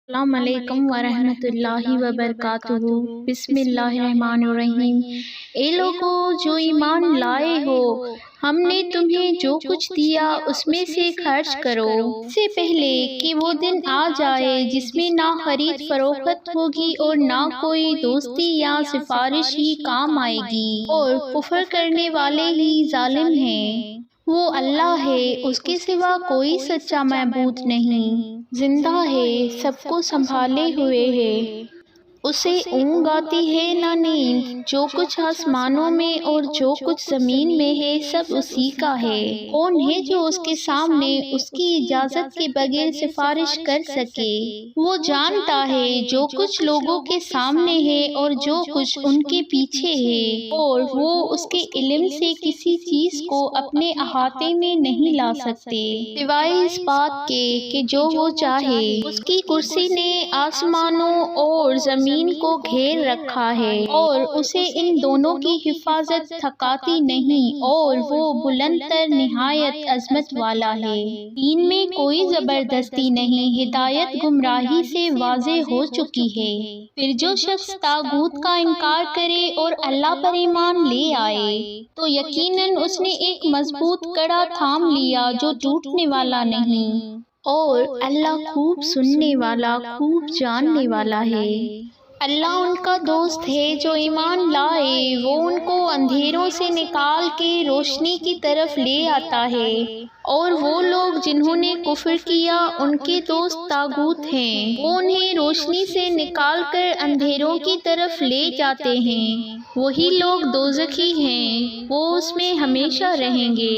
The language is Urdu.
السلام علیکم ورحمۃ اللہ وبرکاتہ۔ بسم اللہ الرحمن الرحیم۔ اے لوگو جو ایمان لائے ہو، ہم نے تمہیں جو کچھ دیا اس میں سے خرچ کرو، اس سے پہلے کہ وہ دن آ جائے جس میں نہ خرید فروخت ہوگی اور نہ کوئی دوستی یا سفارش ہی کام آئے گی، اور کفر کرنے والے ہی ظالم ہیں۔ وہ اللہ ہے، اس کے سوا کوئی سچا معبود نہیں، زندہ ہے، سب کو سنبھالے ہوئے ہے، اسے اونگ آتی ہے نہ نیند۔ جو کچھ آسمانوں میں اور جو کچھ زمین میں ہے سب اسی کا ہے۔ کون ہے جو اس کے سامنے اس کی اجازت کے بغیر سفارش کر سکے؟ وہ جانتا ہے جو کچھ لوگوں کے سامنے ہے اور جو کچھ ان کے پیچھے ہے، اور وہ اس کے علم سے کسی چیز کو اپنے احاطے میں نہیں لا سکتے سوائے اس بات کے کہ جو وہ چاہے۔ اس کی کرسی نے آسمانوں اور زمین کو گھیر رکھا ہے، اور اسے ان دونوں کی حفاظت تھکاتی نہیں، اور وہ بلند تر نہایت عظمت والا ہے۔ دین میں کوئی زبردستی نہیں، ہدایت گمراہی سے واضح ہو چکی ہے۔ پھر جو شخص طاغوت کا انکار کرے اور اللہ پر ایمان لے آئے تو یقیناً اس نے ایک مضبوط کڑا تھام لیا جو ٹوٹنے والا نہیں، اور اللہ خوب سننے والا، خوب جاننے والا ہے۔ اللہ ان کا دوست ہے جو ایمان لائے، وہ ان کو اندھیروں سے نکال کے روشنی کی طرف لے آتا ہے، اور وہ لوگ جنہوں نے کفر کیا ان کے دوست طاغوت ہیں، وہ انہیں روشنی سے نکال کر اندھیروں کی طرف لے جاتے ہیں، وہی لوگ دوزخی ہیں، وہ اس میں ہمیشہ رہیں گے۔